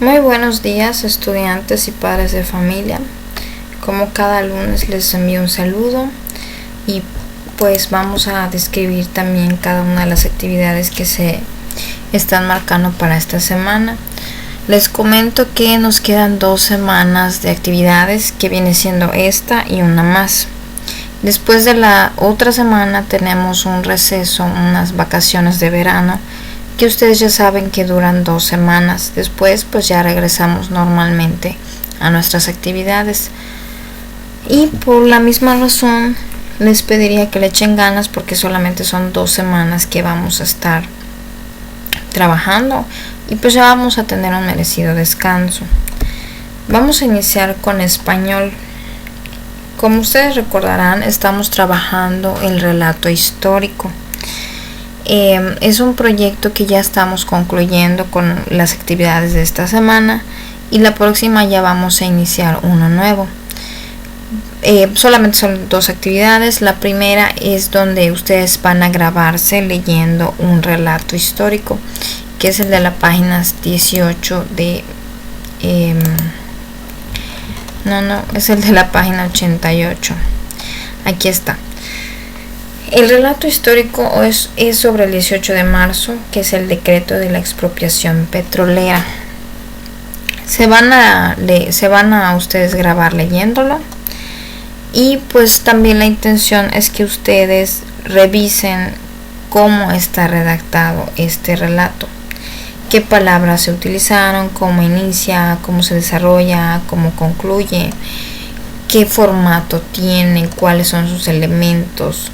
Muy buenos días, estudiantes y padres de familia. Como cada lunes les envío un saludo y pues vamos a describir también cada una de las actividades que se están marcando para esta semana. Les comento que nos quedan 2 semanas de actividades, que viene siendo esta y una más. Después de la otra semana tenemos un receso, unas vacaciones de verano, que ustedes ya saben que duran 2 semanas. Después pues ya regresamos normalmente a nuestras actividades. Y por la misma razón les pediría que le echen ganas, porque solamente son 2 semanas que vamos a estar trabajando y pues ya vamos a tener un merecido descanso. Vamos a iniciar con español. Como ustedes recordarán, estamos trabajando el relato histórico. Es un proyecto que ya estamos concluyendo con las actividades de esta semana y la próxima ya vamos a iniciar uno nuevo. Solamente son 2 actividades. La primera es donde ustedes van a grabarse leyendo un relato histórico, que es el de la página 18 de... es el de la página 88. Aquí está. El relato histórico es sobre el 18 de marzo, que es el decreto de la expropiación petrolera. Se van a ustedes grabar leyéndolo, y pues también la intención es que ustedes revisen cómo está redactado este relato, qué palabras se utilizaron, cómo inicia, cómo se desarrolla, cómo concluye, qué formato tiene, cuáles son sus elementos,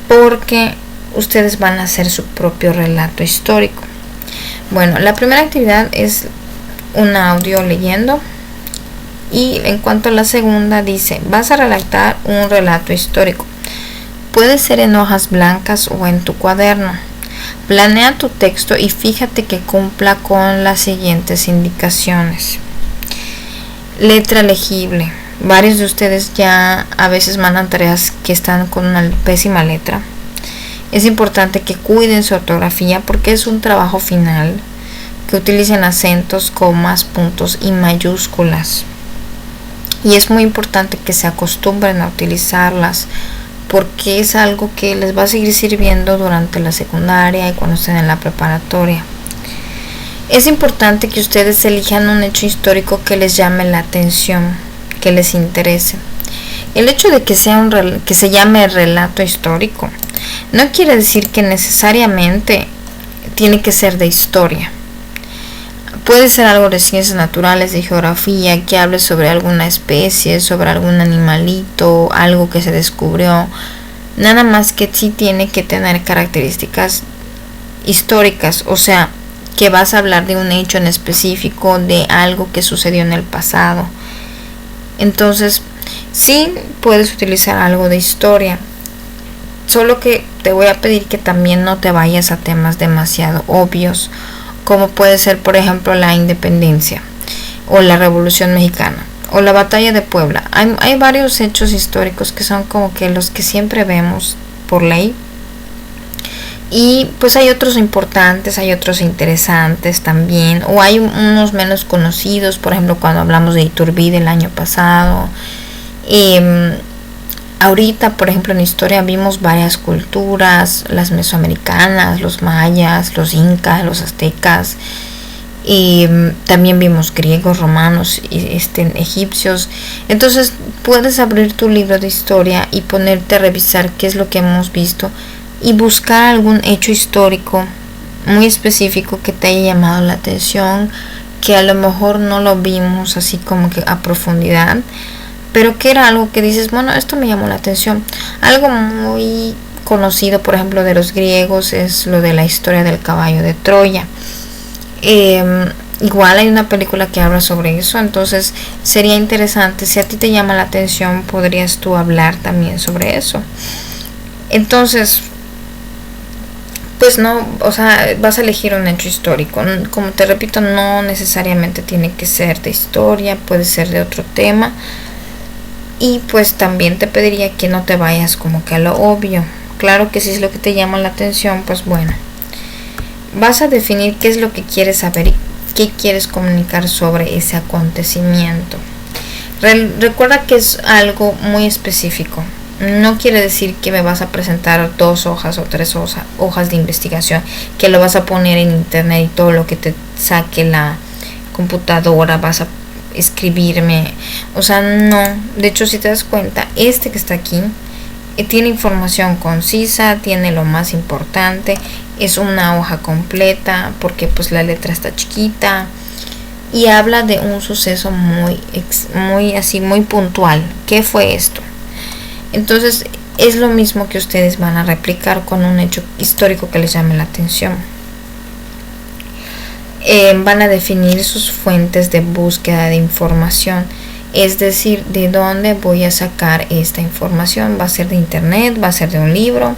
porque ustedes van a hacer su propio relato histórico. Bueno, la primera actividad es un audio leyendo, y en cuanto a la segunda dice: vas a redactar un relato histórico. Puede ser en hojas blancas o en tu cuaderno. Planea tu texto y fíjate que cumpla con las siguientes indicaciones. Letra legible. Varios de ustedes ya a veces mandan tareas que están con una pésima letra. Es importante que cuiden su ortografía, porque es un trabajo final, que utilicen acentos, comas, puntos y mayúsculas. Y es muy importante que se acostumbren a utilizarlas, porque es algo que les va a seguir sirviendo durante la secundaria y cuando estén en la preparatoria. Es importante que ustedes elijan un hecho histórico que les llame la atención, que les interese. El hecho de que que se llame relato histórico no quiere decir que necesariamente tiene que ser de historia. Puede ser algo de ciencias naturales, de geografía, que hable sobre alguna especie, sobre algún animalito, algo que se descubrió. Nada más que sí tiene que tener características históricas, o sea, que vas a hablar de un hecho en específico, de algo que sucedió en el pasado. Entonces, sí puedes utilizar algo de historia, solo que te voy a pedir que también no te vayas a temas demasiado obvios, como puede ser, por ejemplo, la independencia, o la Revolución Mexicana, o la Batalla de Puebla. Hay varios hechos históricos que son como que los que siempre vemos por ley, y pues hay otros importantes, hay otros interesantes también, o hay unos menos conocidos. Por ejemplo, cuando hablamos de Iturbide el año pasado. Ahorita, por ejemplo, en historia vimos varias culturas: las mesoamericanas, los mayas, los incas, los aztecas, y también vimos griegos, romanos, egipcios. Entonces puedes abrir tu libro de historia y ponerte a revisar qué es lo que hemos visto y buscar algún hecho histórico muy específico que te haya llamado la atención, que a lo mejor no lo vimos así como que a profundidad, pero que era algo que dices, bueno, esto me llamó la atención. Algo muy conocido, por ejemplo, de los griegos es lo de la historia del caballo de Troya. Igual hay una película que habla sobre eso, entonces sería interesante. Si a ti te llama la atención, podrías tú hablar también sobre eso. Entonces, pues no, o sea, vas a elegir un hecho histórico. Como te repito, no necesariamente tiene que ser de historia, puede ser de otro tema. Y pues también te pediría que no te vayas como que a lo obvio. Claro que si es lo que te llama la atención, pues bueno. Vas a definir qué es lo que quieres saber y qué quieres comunicar sobre ese acontecimiento. Recuerda que es algo muy específico. No quiere decir que me vas a presentar 2 hojas o 3 hojas de investigación, que lo vas a poner en internet y todo lo que te saque la computadora vas a escribirme. O sea, no. De hecho, si te das cuenta, este que está aquí tiene información concisa, tiene lo más importante, es una hoja completa porque pues la letra está chiquita y habla de un suceso muy puntual. ¿Qué fue esto? Entonces es lo mismo que ustedes van a replicar con un hecho histórico que les llame la atención. Van a definir sus fuentes de búsqueda de información, es decir, de dónde voy a sacar esta información. Va a ser de internet, va a ser de un libro,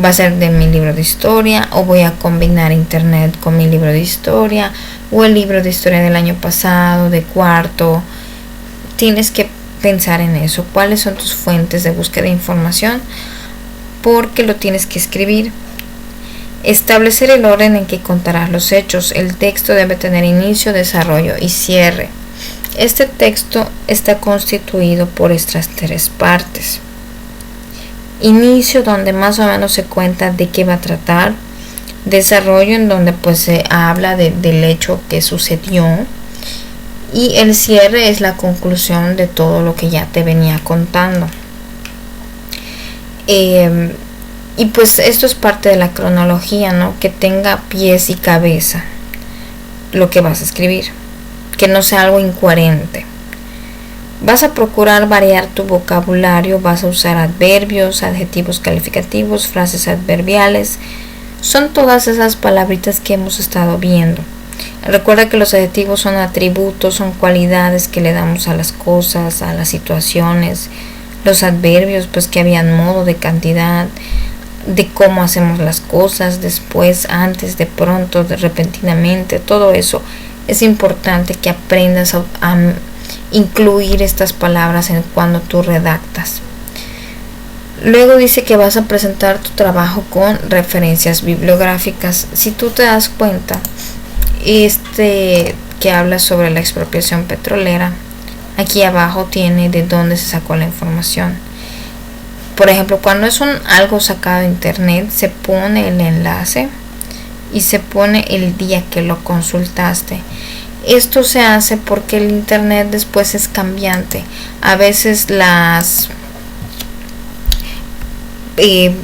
va a ser de mi libro de historia, o voy a combinar internet con mi libro de historia o el libro de historia del año pasado, de cuarto. Tienes que pensar en eso, cuáles son tus fuentes de búsqueda de información, porque lo tienes que escribir. Establecer el orden en que contarás los hechos. El texto debe tener inicio, desarrollo y cierre. Este texto está constituido por estas 3 partes. Inicio, donde más o menos se cuenta de qué va a tratar. Desarrollo, en donde pues se habla del hecho que sucedió. Y el cierre es la conclusión de todo lo que ya te venía contando. Y pues esto es parte de la cronología, ¿no? Que tenga pies y cabeza lo que vas a escribir, que no sea algo incoherente. Vas a procurar variar tu vocabulario, vas a usar adverbios, adjetivos calificativos, frases adverbiales. Son todas esas palabritas que hemos estado viendo. Recuerda que los adjetivos son atributos, son cualidades que le damos a las cosas, a las situaciones. Los adverbios, pues que habían modo, de cantidad, de cómo hacemos las cosas, después, antes, de pronto, de repentinamente. Todo eso es importante que aprendas a incluir estas palabras en cuando tú redactas. Luego dice que vas a presentar tu trabajo con referencias bibliográficas. Si tú te das cuenta, que habla sobre la expropiación petrolera, aquí abajo tiene de dónde se sacó la información. Por ejemplo, cuando es algo sacado de internet, se pone el enlace y se pone el día que lo consultaste. Esto se hace porque el internet después es cambiante. A veces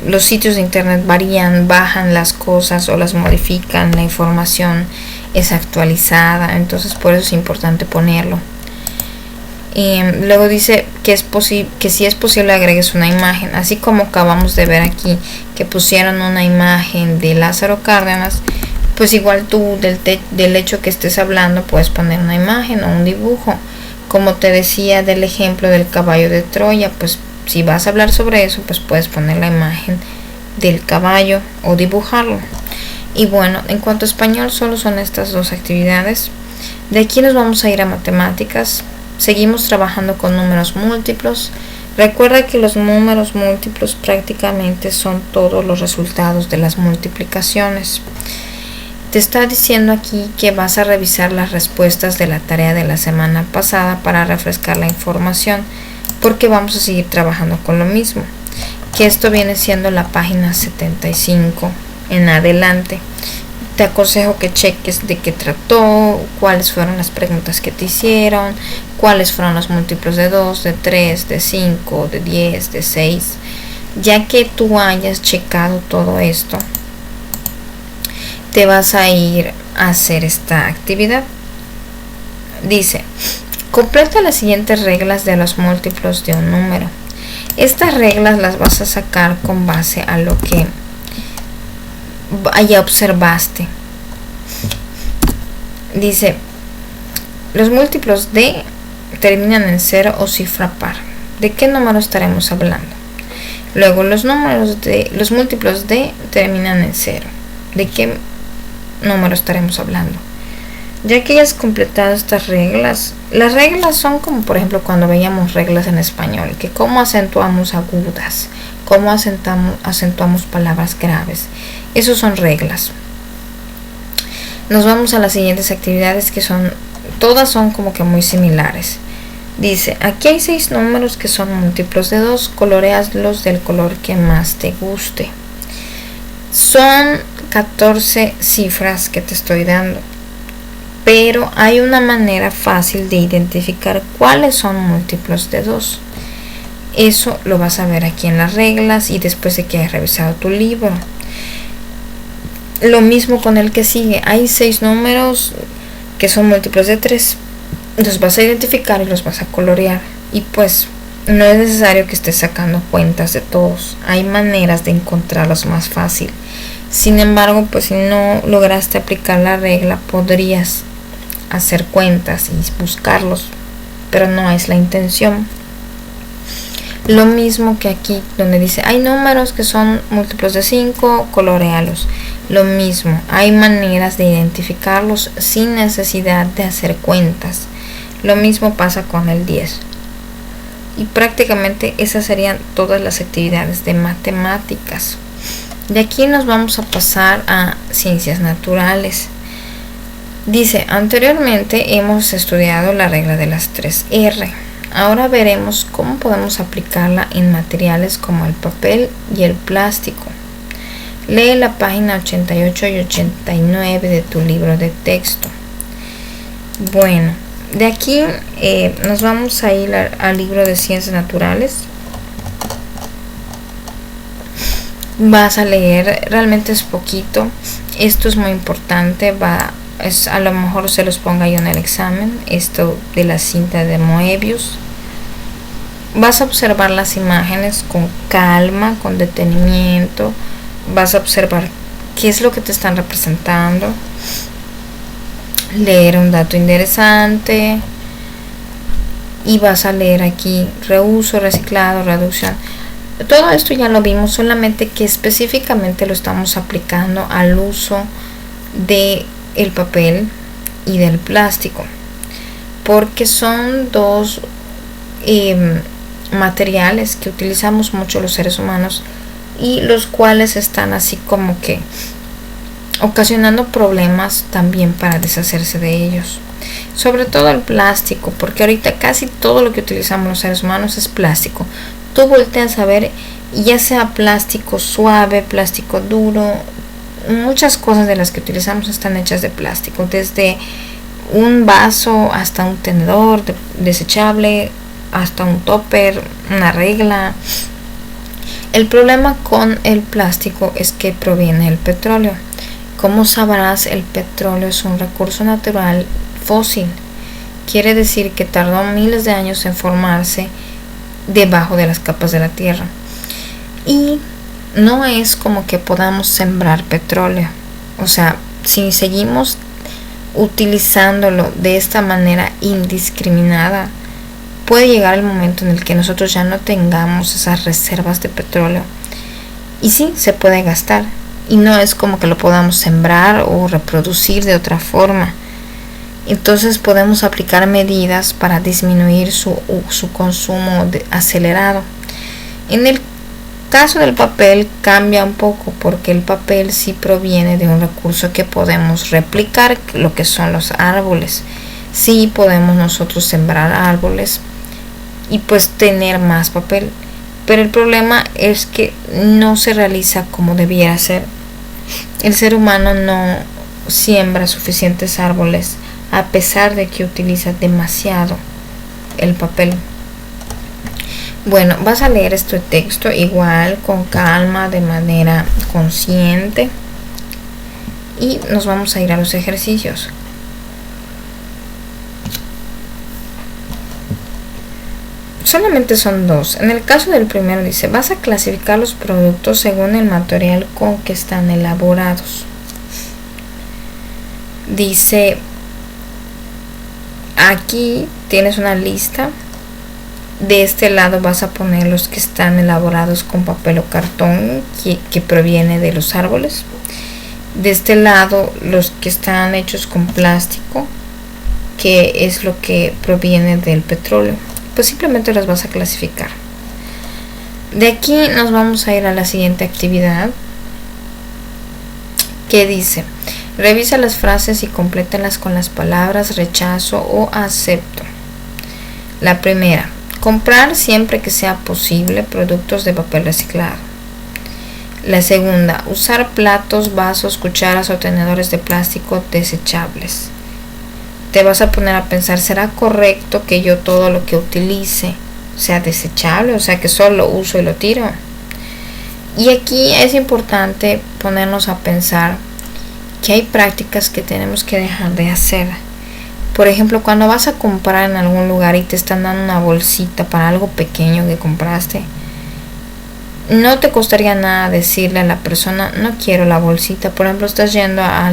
los sitios de internet varían, bajan las cosas o las modifican, la información es actualizada, entonces por eso es importante ponerlo. Luego dice que si es posible agregues una imagen, así como acabamos de ver aquí que pusieron una imagen de Lázaro Cárdenas, pues igual tú del hecho que estés hablando puedes poner una imagen o un dibujo. Como te decía del ejemplo del caballo de Troya, pues si vas a hablar sobre eso, pues puedes poner la imagen del caballo o dibujarlo. Y bueno, en cuanto a español, solo son estas 2 actividades. De aquí nos vamos a ir a matemáticas. Seguimos trabajando con números múltiplos. Recuerda que los números múltiplos prácticamente son todos los resultados de las multiplicaciones. Te está diciendo aquí que vas a revisar las respuestas de la tarea de la semana pasada para refrescar la información, porque vamos a seguir trabajando con lo mismo, que esto viene siendo la página 75 en adelante. Te aconsejo que cheques de qué trató, cuáles fueron las preguntas que te hicieron, cuáles fueron los múltiplos de 2, de 3, de 5, de 10, de 6. Ya que tú hayas checado todo esto, te vas a ir a hacer esta actividad. Dice, completa las siguientes reglas de los múltiplos de un número. Estas reglas las vas a sacar con base a lo que ya observaste. Dice, los múltiplos de terminan en 0 o cifra par. ¿De qué número estaremos hablando? Luego los múltiplos de terminan en 0. ¿De qué número estaremos hablando? Ya que hayas completado estas reglas, las reglas son como por ejemplo cuando veíamos reglas en español, que cómo acentuamos agudas, cómo acentuamos palabras graves. Esos son reglas. Nos vamos a las siguientes actividades que todas son como que muy similares. Dice, aquí hay 6 números que son múltiplos de 2, colorealos del color que más te guste. Son 14 cifras que te estoy dando, pero hay una manera fácil de identificar cuáles son múltiplos de 2. Eso lo vas a ver aquí en las reglas y después de que hayas revisado tu libro. Lo mismo con el que sigue, hay 6 números que son múltiplos de 3. Los vas a identificar y los vas a colorear. Y pues no es necesario que estés sacando cuentas de todos. Hay maneras de encontrarlos más fácil. Sin embargo, pues si no lograste aplicar la regla, podrías hacer cuentas y buscarlos, pero no es la intención. Lo mismo que aquí donde dice hay números que son múltiplos de 5, colorealos. Lo mismo, hay maneras de identificarlos sin necesidad de hacer cuentas. Lo mismo pasa con el 10. Y prácticamente esas serían todas las actividades de matemáticas. De aquí nos vamos a pasar a ciencias naturales. Dice, anteriormente hemos estudiado la regla de las 3R. Ahora veremos cómo podemos aplicarla en materiales como el papel y el plástico. Lee la página 88 y 89 de tu libro de texto. Bueno, de aquí nos vamos a ir al libro de ciencias naturales. Vas a leer, realmente es poquito. Esto es muy importante, a lo mejor se los ponga yo en el examen. Esto de la cinta de Moebius. Vas a observar las imágenes con calma, con detenimiento. Vas a observar qué es lo que te están representando. Leer un dato interesante. Y vas a leer aquí reuso, reciclado, reducción. Todo esto ya lo vimos, solamente que específicamente lo estamos aplicando al uso de el papel y del plástico, porque son dos materiales que utilizamos mucho los seres humanos y los cuales están así como que ocasionando problemas también para deshacerse de ellos, sobre todo el plástico, porque ahorita casi todo lo que utilizamos los seres humanos es plástico. Tú volteas a ver, ya sea plástico suave, plástico duro, muchas cosas de las que utilizamos están hechas de plástico, desde un vaso hasta un tenedor desechable, hasta un topper, una regla. El problema con el plástico es que proviene del petróleo. Como sabrás, el petróleo es un recurso natural fósil. Quiere decir que tardó miles de años en formarse debajo de las capas de la tierra. Y no es como que podamos sembrar petróleo. O sea, si seguimos utilizándolo de esta manera indiscriminada, puede llegar el momento en el que nosotros ya no tengamos esas reservas de petróleo. Y sí, se puede gastar. Y no es como que lo podamos sembrar o reproducir de otra forma. Entonces podemos aplicar medidas para disminuir su consumo acelerado. En el caso del papel cambia un poco, porque el papel sí proviene de un recurso que podemos replicar, lo que son los árboles. Sí podemos nosotros sembrar árboles y pues tener más papel, pero el problema es que no se realiza como debiera ser. El ser humano no siembra suficientes árboles, a pesar de que utiliza demasiado el papel. Bueno, vas a leer este texto igual con calma, de manera consciente, y nos vamos a ir a los ejercicios. Solamente son 2. En el caso del primero dice, vas a clasificar los productos según el material con que están elaborados. Dice, aquí tienes una lista. De este lado vas a poner los que están elaborados con papel o cartón que proviene de los árboles. De este lado los que están hechos con plástico, que es lo que proviene del petróleo. Pues simplemente los vas a clasificar. De aquí nos vamos a ir a la siguiente actividad, que dice, Revisa las frases y complétalas con las palabras rechazo o acepto. La primera, comprar siempre que sea posible productos de papel reciclado. La segunda, usar platos, vasos, cucharas o tenedores de plástico desechables. Te vas a poner a pensar, ¿será correcto que yo todo lo que utilice sea desechable? O sea, que solo lo uso y lo tiro. Y aquí es importante ponernos a pensar que hay prácticas que tenemos que dejar de hacer. Por ejemplo, cuando vas a comprar en algún lugar y te están dando una bolsita para algo pequeño que compraste, no te costaría nada decirle a la persona, no quiero la bolsita. Por ejemplo, estás yendo a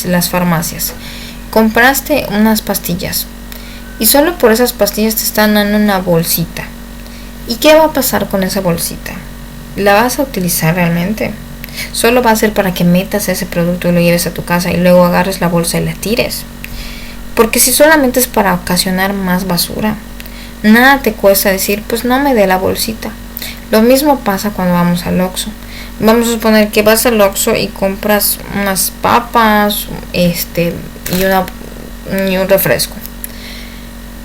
las farmacias, compraste unas pastillas y solo por esas pastillas te están dando una bolsita. ¿Y qué va a pasar con esa bolsita? ¿La vas a utilizar realmente? Solo va a ser para que metas ese producto y lo lleves a tu casa y luego agarres la bolsa y la tires. Porque si solamente es para ocasionar más basura, nada te cuesta decir, pues no me dé la bolsita. Lo mismo pasa cuando vamos al Oxxo. Vamos a suponer que vas al Oxxo y compras unas papas y un refresco.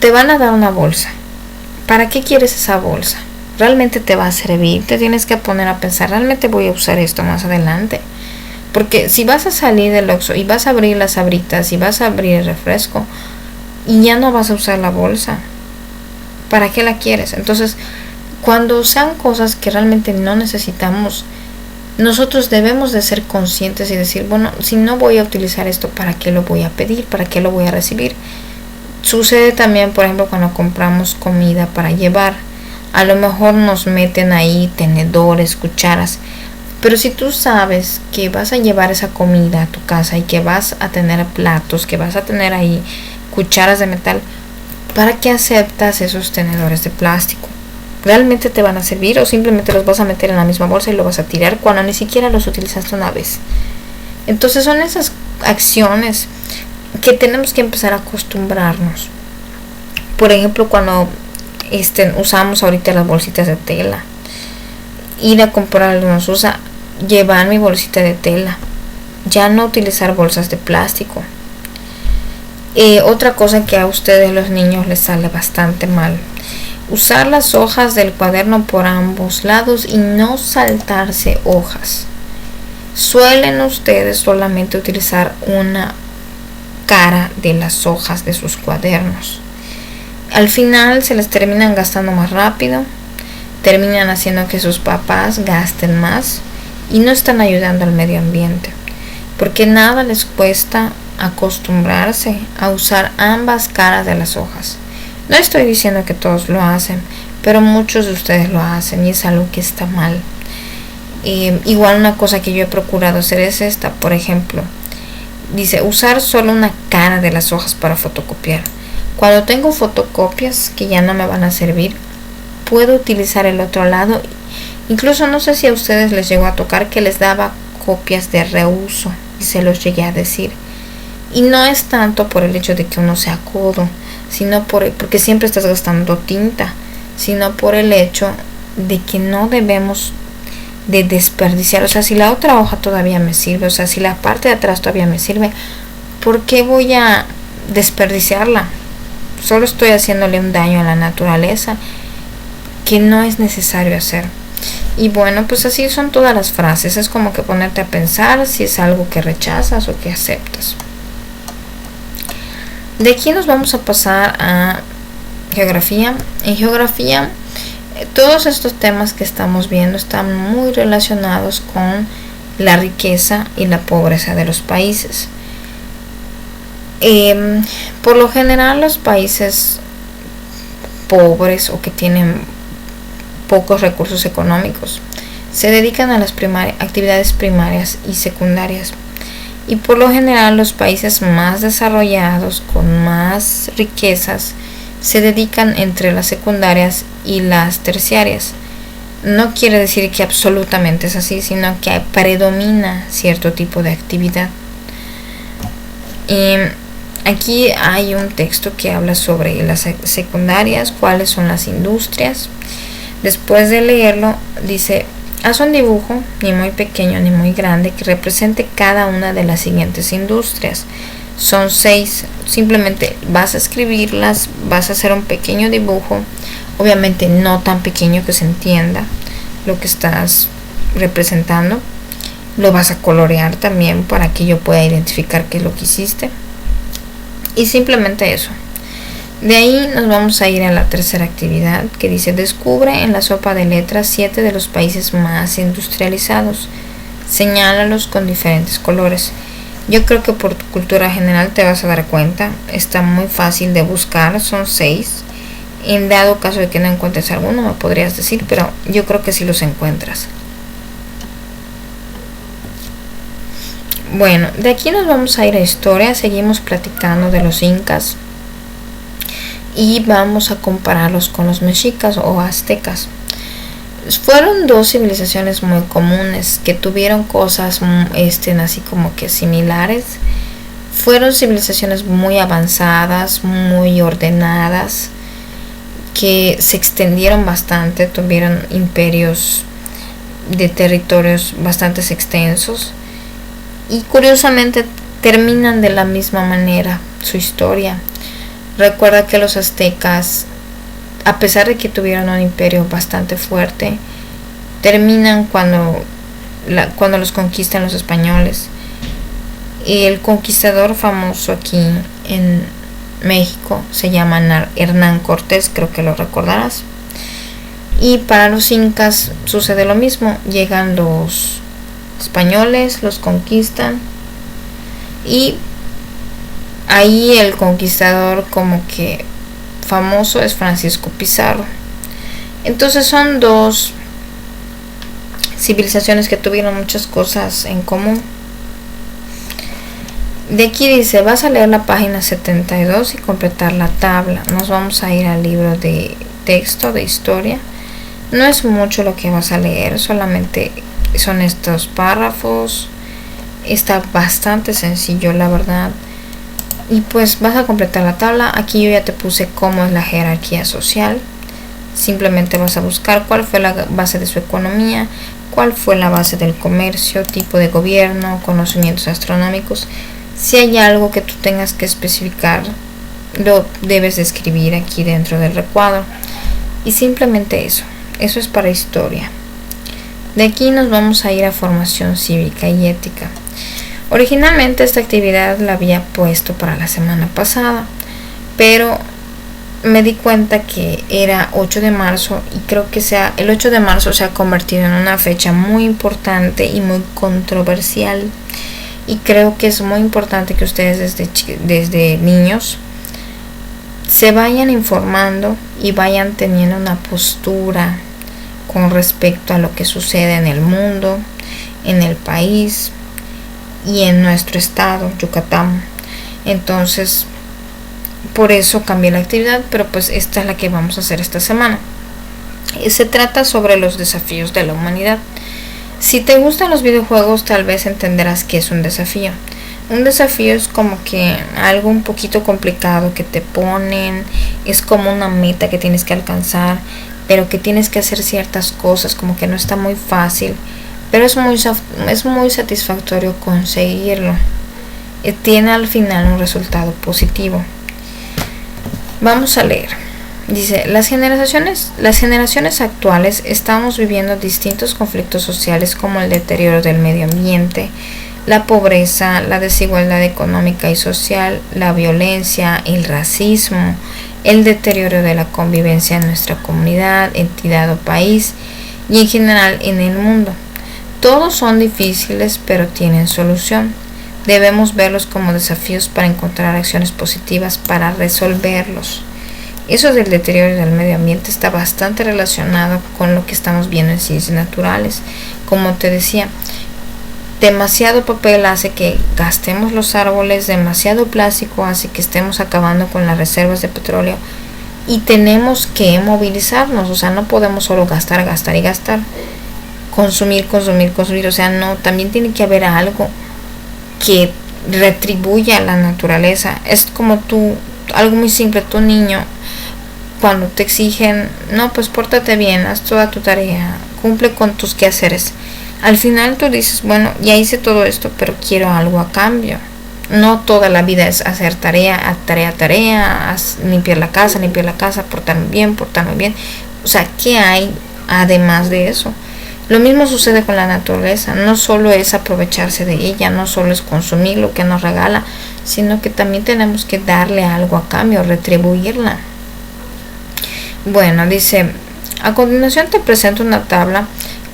Te van a dar una bolsa. ¿Para qué quieres esa bolsa? ¿Realmente te va a servir? Te tienes que poner a pensar, ¿realmente voy a usar esto más adelante? Porque si vas a salir del Oxxo y vas a abrir las sabritas y vas a abrir el refresco y ya no vas a usar la bolsa, ¿para qué la quieres? Entonces, cuando sean cosas que realmente no necesitamos, nosotros debemos de ser conscientes y decir, bueno, si no voy a utilizar esto, ¿para qué lo voy a pedir? ¿Para qué lo voy a recibir? Sucede también, por ejemplo, cuando compramos comida para llevar. A lo mejor nos meten ahí tenedores, cucharas. Pero si tú sabes que vas a llevar esa comida a tu casa y que vas a tener platos, que vas a tener ahí cucharas de metal, ¿para qué aceptas esos tenedores de plástico? ¿Realmente te van a servir o simplemente los vas a meter en la misma bolsa y lo vas a tirar cuando ni siquiera los utilizaste una vez? Entonces son esas acciones que tenemos que empezar a acostumbrarnos. Por ejemplo, cuando usamos ahorita las bolsitas de tela, ir a comprar nos usa llevar mi bolsita de tela, ya no utilizar bolsas de plástico. Otra cosa que a ustedes los niños les sale bastante mal, usar las hojas del cuaderno por ambos lados y no saltarse hojas. Suelen ustedes solamente utilizar una cara de las hojas de sus cuadernos. Al final se les terminan gastando más rápido, terminan haciendo que sus papás gasten más y no están ayudando al medio ambiente, porque nada les cuesta acostumbrarse a usar ambas caras de las hojas. No estoy diciendo que todos lo hacen, pero muchos de ustedes lo hacen y es algo que está mal. Igual una cosa que yo he procurado hacer es esta, por ejemplo, dice usar solo una cara de las hojas para fotocopiar. Cuando tengo fotocopias que ya no me van a servir, puedo utilizar el otro lado. Incluso no sé si a ustedes les llegó a tocar que les daba copias de reuso y se los llegué a decir. Y no es tanto por el hecho de que uno sea codo, sino porque siempre estás gastando tinta, sino por el hecho de que no debemos de desperdiciar. O sea, si la otra hoja todavía me sirve, o sea, si la parte de atrás todavía me sirve, ¿por qué voy a desperdiciarla? Solo estoy haciéndole un daño a la naturaleza que no es necesario hacer. Y bueno, pues así son todas las frases. Es como que ponerte a pensar si es algo que rechazas o que aceptas. De aquí nos vamos a pasar a geografía. En geografía, todos estos temas que estamos viendo están muy relacionados con la riqueza y la pobreza de los países. Por lo general, los países pobres o que tienen pocos recursos económicos se dedican a las actividades primarias y secundarias. Y por lo general los países más desarrollados con más riquezas se dedican entre las secundarias y las terciarias. No quiere decir que absolutamente es así, sino que predomina cierto tipo de actividad. Aquí hay un texto que habla sobre las secundarias, cuáles son las industrias. Después de leerlo, dice: haz un dibujo, ni muy pequeño ni muy grande, que represente cada una de las siguientes industrias. Son 6, simplemente vas a escribirlas, vas a hacer un pequeño dibujo, obviamente no tan pequeño que se entienda lo que estás representando. Lo vas a colorear también para que yo pueda identificar qué es lo que hiciste. Y simplemente eso. De ahí nos vamos a ir a la tercera actividad, que dice: descubre en la sopa de letras 7 de los países más industrializados. Señálalos con diferentes colores. Yo creo que por tu cultura general te vas a dar cuenta. Está muy fácil de buscar, son 6. En dado caso de que no encuentres alguno, me podrías decir, pero yo creo que sí los encuentras. Bueno, de aquí nos vamos a ir a historia. Seguimos platicando de los incas y vamos a compararlos con los mexicas o aztecas. Fueron 2 civilizaciones muy comunes que tuvieron cosas así como que similares. Fueron civilizaciones muy avanzadas, muy ordenadas, que se extendieron bastante, tuvieron imperios de territorios bastante extensos y curiosamente terminan de la misma manera su historia. Recuerda que los aztecas, a pesar de que tuvieron un imperio bastante fuerte, terminan cuando los conquistan los españoles. Y el conquistador famoso aquí en México se llama Hernán Cortés, creo que lo recordarás. Y para los incas sucede lo mismo. Llegan los españoles, los conquistan y ahí el conquistador como que famoso es Francisco Pizarro. Entonces son 2 civilizaciones que tuvieron muchas cosas en común. De aquí dice: vas a leer la página 72 y completar la tabla. Nos vamos a ir al libro de texto de historia. No es mucho lo que vas a leer, solamente son estos párrafos. Está bastante sencillo, la verdad. Y pues vas a completar la tabla. Aquí yo ya te puse cómo es la jerarquía social. Simplemente vas a buscar cuál fue la base de su economía, cuál fue la base del comercio, tipo de gobierno, conocimientos astronómicos. Si hay algo que tú tengas que especificar, lo debes de escribir aquí dentro del recuadro. Y simplemente eso es para historia. De aquí nos vamos a ir a formación cívica y ética. Originalmente esta actividad la había puesto para la semana pasada, pero me di cuenta que era 8 de marzo y creo que el 8 de marzo se ha convertido en una fecha muy importante y muy controversial. Y creo que es muy importante que ustedes desde niños se vayan informando y vayan teniendo una postura con respecto a lo que sucede en el mundo, en el país y en nuestro estado, Yucatán. Entonces, por eso cambié la actividad, pero pues esta es la que vamos a hacer esta semana. Se trata sobre los desafíos de la humanidad. Si te gustan los videojuegos, tal vez entenderás que es un desafío. Un desafío es como que algo un poquito complicado que te ponen, es como una meta que tienes que alcanzar, pero que tienes que hacer ciertas cosas, como que no está muy fácil, pero es muy satisfactorio conseguirlo. Tiene al final un resultado positivo. Vamos a leer. Dice: las generaciones actuales estamos viviendo distintos conflictos sociales como el deterioro del medio ambiente, la pobreza, la desigualdad económica y social, la violencia, el racismo, el deterioro de la convivencia en nuestra comunidad, entidad o país y en general en el mundo. Todos son difíciles, pero tienen solución. Debemos verlos como desafíos para encontrar acciones positivas para resolverlos. Eso del deterioro del medio ambiente está bastante relacionado con lo que estamos viendo en ciencias naturales. Como te decía, demasiado papel hace que gastemos los árboles, demasiado plástico hace que estemos acabando con las reservas de petróleo y tenemos que movilizarnos. O sea, no podemos solo gastar y gastar, consumir, o sea, no, también tiene que haber algo que retribuya a la naturaleza. Es como algo muy simple, tu niño, cuando te exigen, no, pues pórtate bien, haz toda tu tarea, cumple con tus quehaceres. Al final tú dices, bueno, ya hice todo esto, pero quiero algo a cambio. No toda la vida es hacer tarea, limpiar la casa, portarme bien. O sea, ¿qué hay además de eso? Lo mismo sucede con la naturaleza. No solo es aprovecharse de ella, no solo es consumir lo que nos regala, sino que también tenemos que darle algo a cambio, retribuirla. Bueno, dice, a continuación te presento una tabla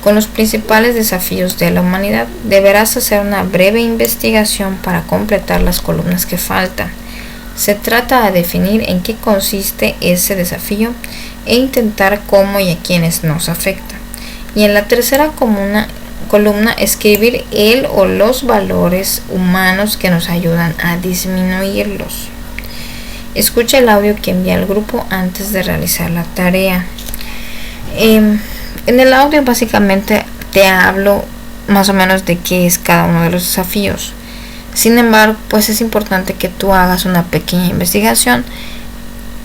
con los principales desafíos de la humanidad. Deberás hacer una breve investigación para completar las columnas que faltan. Se trata de definir en qué consiste ese desafío e intentar cómo y a quiénes nos afecta. Y en la tercera columna, escribir el o los valores humanos que nos ayudan a disminuirlos. Escucha el audio que envía el grupo antes de realizar la tarea. En el audio básicamente te hablo más o menos de qué es cada uno de los desafíos. Sin embargo, pues es importante que tú hagas una pequeña investigación.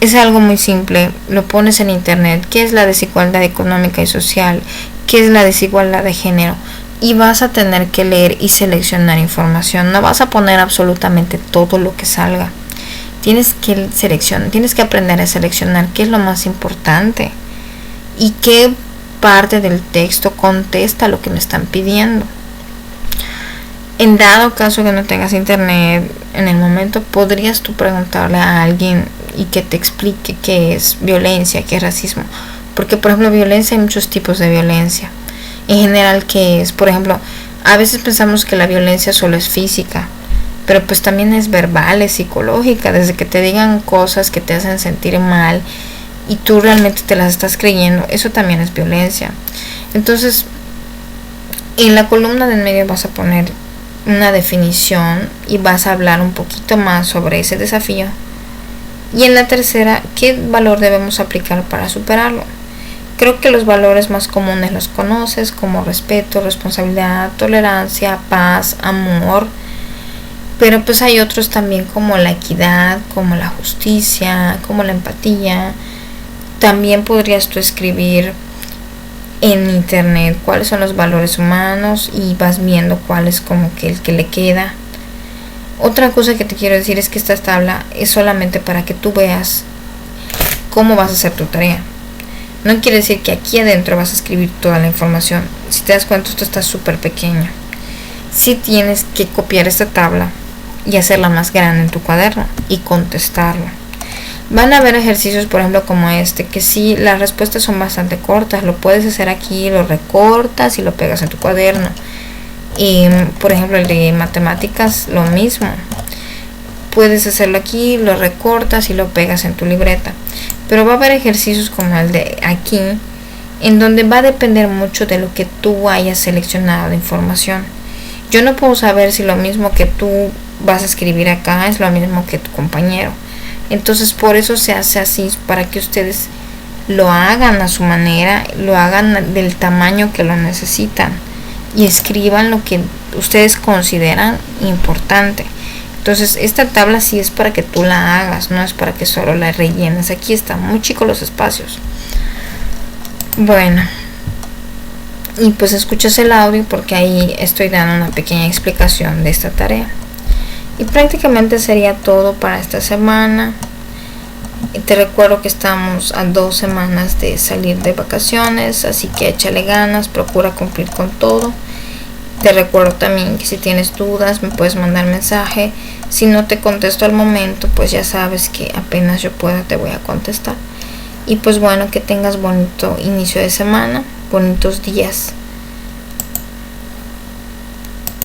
Es algo muy simple, lo pones en internet, qué es la desigualdad económica y social, qué es la desigualdad de género, y vas a tener que leer y seleccionar información. No vas a poner absolutamente todo lo que salga. Tienes que aprender a seleccionar qué es lo más importante y qué parte del texto contesta lo que me están pidiendo. En dado caso que no tengas internet en el momento, podrías tú preguntarle a alguien y que te explique qué es violencia, qué es racismo. Porque, por ejemplo, violencia, hay muchos tipos de violencia. En general, ¿qué es? Por ejemplo, a veces pensamos que la violencia solo es física, pero pues también es verbal, es psicológica. Desde que te digan cosas que te hacen sentir mal y tú realmente te las estás creyendo, eso también es violencia. Entonces, en la columna de en medio vas a poner una definición y vas a hablar un poquito más sobre ese desafío. Y en la tercera, ¿qué valor debemos aplicar para superarlo? Creo que los valores más comunes los conoces, como respeto, responsabilidad, tolerancia, paz, amor. Pero pues hay otros también, como la equidad, como la justicia, como la empatía. También podrías tú escribir en internet cuáles son los valores humanos y vas viendo cuál es como que el que le queda. Otra cosa que te quiero decir es que esta tabla es solamente para que tú veas cómo vas a hacer tu tarea. No quiere decir que aquí adentro vas a escribir toda la información. Si te das cuenta, esto está súper pequeño. Sí tienes que copiar esta tabla y hacerla más grande en tu cuaderno y contestarla. Van a haber ejercicios, por ejemplo, como este, que sí, las respuestas son bastante cortas. Lo puedes hacer aquí, lo recortas y lo pegas en tu cuaderno. Y, por ejemplo, el de matemáticas, lo mismo. Puedes hacerlo aquí, lo recortas y lo pegas en tu libreta. Pero va a haber ejercicios como el de aquí, en donde va a depender mucho de lo que tú hayas seleccionado de información. Yo no puedo saber si lo mismo que tú vas a escribir acá es lo mismo que tu compañero. Entonces, por eso se hace así, para que ustedes lo hagan a su manera, lo hagan del tamaño que lo necesitan y escriban lo que ustedes consideran importante. Entonces, esta tabla sí es para que tú la hagas, no es para que solo la rellenes. Aquí están muy chicos los espacios. Bueno, y pues escuchas el audio porque ahí estoy dando una pequeña explicación de esta tarea. Y prácticamente sería todo para esta semana. Y te recuerdo que estamos a 2 semanas de salir de vacaciones, así que échale ganas, procura cumplir con todo. Te recuerdo también que si tienes dudas me puedes mandar mensaje. Si no te contesto al momento, pues ya sabes que apenas yo pueda te voy a contestar. Y pues bueno, que tengas bonito inicio de semana, bonitos días.